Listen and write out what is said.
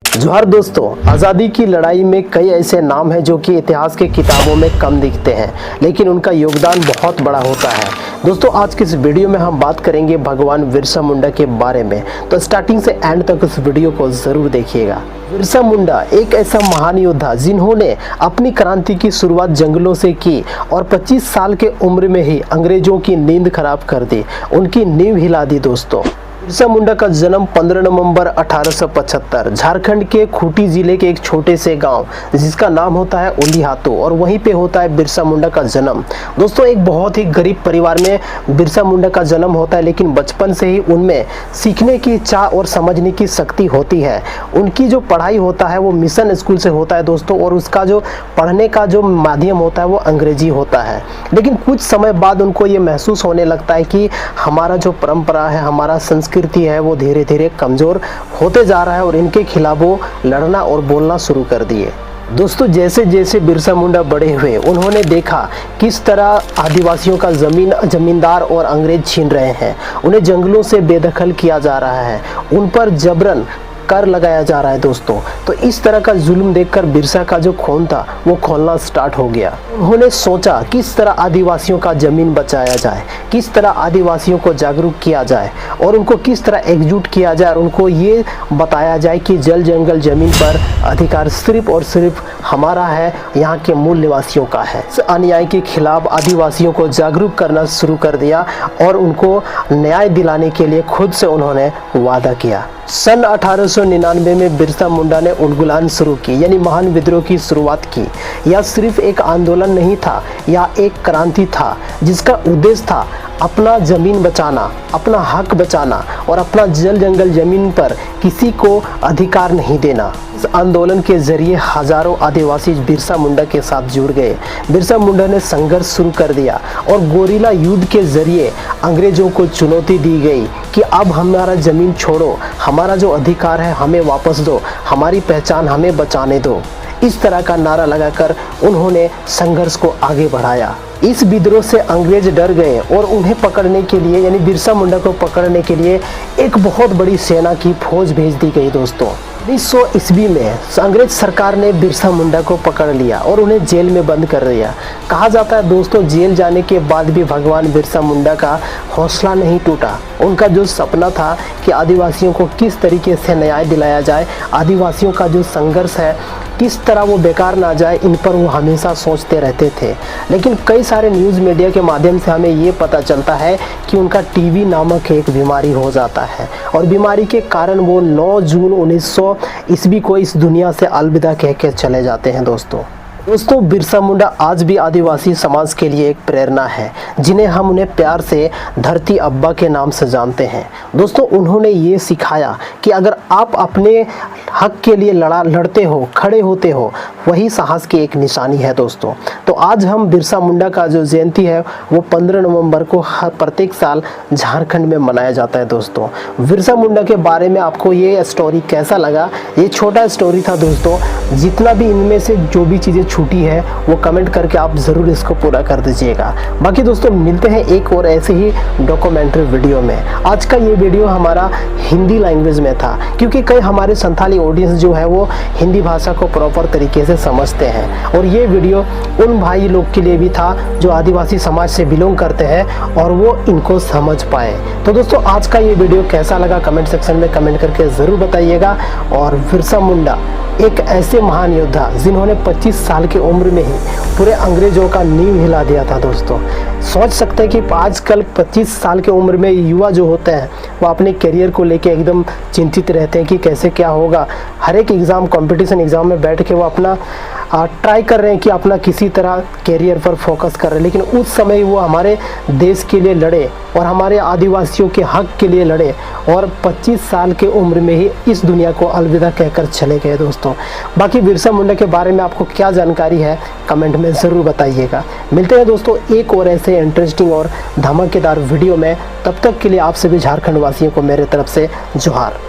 जोहार दोस्तों, आज़ादी की लड़ाई में कई ऐसे नाम हैं जो कि इतिहास के किताबों में कम दिखते हैं, लेकिन उनका योगदान बहुत बड़ा होता है। दोस्तों, आज की इस वीडियो में हम बात करेंगे भगवान बिरसा मुंडा के बारे में, तो स्टार्टिंग से एंड तक इस वीडियो को ज़रूर देखिएगा। बिरसा मुंडा एक ऐसा महान योद्धा जिन्होंने अपनी क्रांति की शुरुआत जंगलों से की और 25 साल के उम्र में ही अंग्रेजों की नींद खराब कर दी, उनकी नींव हिला दी। दोस्तों, बिरसा मुंडा का जन्म 15 नवंबर 1875 झारखंड के खूंटी जिले के एक छोटे से गांव जिसका नाम होता है उलीहातू, और वहीं पे होता है बिरसा मुंडा का जन्म। दोस्तों, एक बहुत ही गरीब परिवार में बिरसा मुंडा का जन्म होता है, लेकिन बचपन से ही उनमें सीखने की चाह और समझने की शक्ति होती है। उनकी जो पढ़ाई होता है वो मिशन स्कूल से होता है दोस्तों, और उसका जो पढ़ने का जो माध्यम होता है वो अंग्रेजी होता है। लेकिन कुछ समय बाद उनको ये महसूस होने लगता है कि हमारा जो परंपरा है, हमारा संस्कृति है, वो धीरे धीरे कमजोर होते जा रहा है, और इनके खिलाफ वो लड़ना और बोलना शुरू कर दिए। दोस्तों, जैसे जैसे बिरसा मुंडा बड़े हुए, उन्होंने देखा किस तरह आदिवासियों का जमींदार और अंग्रेज छीन रहे हैं, उन्हें जंगलों से बेदखल किया जा रहा है, उन पर जबरन कर लगाया जा रहा है। दोस्तों, तो इस तरह का जुल्म देखकर बिरसा का जो खून था वो खौलना स्टार्ट हो गया। उन्होंने सोचा किस तरह आदिवासियों का जमीन बचाया जाए, किस तरह आदिवासियों को जागरूक किया जाए, और उनको किस तरह एकजुट किया जाए, और उनको ये बताया जाए कि जल जंगल जमीन पर अधिकार सिर्फ और सिर्फ हमारा है, यहाँ के मूल निवासियों का है। इस अन्याय के खिलाफ आदिवासियों को जागरूक करना शुरू कर दिया और उनको न्याय दिलाने के लिए खुद से उन्होंने वादा किया। सन 1899 में बिरसा मुंडा ने उलगुलान शुरू की, यानी महान विद्रोह की शुरुआत की। यह सिर्फ एक आंदोलन नहीं था, यह एक क्रांति था जिसका उद्देश्य था अपना जमीन बचाना, अपना हक बचाना, और अपना जल जंगल जमीन पर किसी को अधिकार नहीं देना। इस आंदोलन के जरिए हजारों आदिवासी बिरसा मुंडा के साथ जुड़ गए। बिरसा मुंडा ने संघर्ष शुरू कर दिया और गोरिल्ला युद्ध के जरिए अंग्रेजों को चुनौती दी गई कि अब हमारा जमीन छोड़ो, हमारा जो अधिकार है हमें वापस दो, हमारी पहचान हमें बचाने दो। इस तरह का नारा लगाकर उन्होंने संघर्ष को आगे बढ़ाया। इस विद्रोह से अंग्रेज डर गए और उन्हें पकड़ने के लिए, यानी बिरसा मुंडा को पकड़ने के लिए एक बहुत बड़ी सेना की फौज भेज दी गई। दोस्तों, 1900 ईस्वी में अंग्रेज सरकार ने बिरसा मुंडा को पकड़ लिया और उन्हें जेल में बंद कर दिया। कहा जाता है दोस्तों, जेल जाने के बाद भी भगवान बिरसा मुंडा का हौसला नहीं टूटा। उनका जो सपना था कि आदिवासियों को किस तरीके से न्याय दिलाया जाए, आदिवासियों का जो संघर्ष है किस तरह वो बेकार ना जाए, इन पर वो हमेशा सोचते रहते थे। लेकिन कई सारे न्यूज़ मीडिया के माध्यम से हमें ये पता चलता है कि उनका टीबी नामक एक बीमारी हो जाता है, और बीमारी के कारण वो 9 जून 1900 ईस्वी को इस दुनिया से अलविदा कह के चले जाते हैं। दोस्तों, बिरसा मुंडा आज भी आदिवासी समाज के लिए एक प्रेरणा है, जिन्हें हम उन्हें प्यार से धरती अब्बा के नाम से जानते हैं। दोस्तों, उन्होंने ये सिखाया कि अगर आप अपने हक के लिए लड़ते हो, खड़े होते हो, वही साहस की एक निशानी है। दोस्तों, तो आज हम बिरसा मुंडा का जो जयंती है वो 15 नवंबर को प्रत्येक साल झारखंड में मनाया जाता है। दोस्तों, बिरसा मुंडा के बारे में आपको ये स्टोरी कैसा लगा? ये छोटा स्टोरी था दोस्तों, जितना भी इनमें से जो भी चीज़ें छूटी है वो कमेंट करके आप ज़रूर इसको पूरा कर दीजिएगा। बाकी दोस्तों, मिलते हैं एक और ऐसे ही डॉक्यूमेंट्री वीडियो में। आज का ये वीडियो हमारा हिंदी लैंग्वेज में था, क्योंकि कई हमारे संथाली ऑडियंस जो है वो हिंदी भाषा को प्रॉपर तरीके से समझते हैं, और ये वीडियो उन भाई लोग के लिए भी था जो आदिवासी समाज से बिलोंग करते हैं और वो इनको समझ पाए। तो दोस्तों, आज का ये वीडियो कैसा लगा कमेंट सेक्शन में कमेंट करके ज़रूर बताइएगा। और बिरसा मुंडा एक ऐसे महान योद्धा जिन्होंने 25 साल की उम्र में ही पूरे अंग्रेजों का नींव हिला दिया था। दोस्तों, सोच सकते हैं कि आजकल 25 साल की उम्र में युवा जो होते हैं वो अपने करियर को लेके एकदम चिंतित रहते हैं कि कैसे क्या होगा। हर एक एग्ज़ाम, कंपटीशन एग्ज़ाम में बैठ के वो अपना ट्राई कर रहे हैं कि अपना किसी तरह करियर पर फोकस कर रहे हैं, लेकिन उस समय वो हमारे देश के लिए लड़े और हमारे आदिवासियों के हक के लिए लड़े, और 25 साल के उम्र में ही इस दुनिया को अलविदा कहकर चले गए। दोस्तों, बाकी बिरसा मुंडा के बारे में आपको क्या जानकारी है कमेंट में ज़रूर बताइएगा। मिलते हैं दोस्तों एक और ऐसे इंटरेस्टिंग और धमाकेदार वीडियो में। तब तक के लिए आप सभी झारखंड वासियों को मेरे तरफ से जोहार।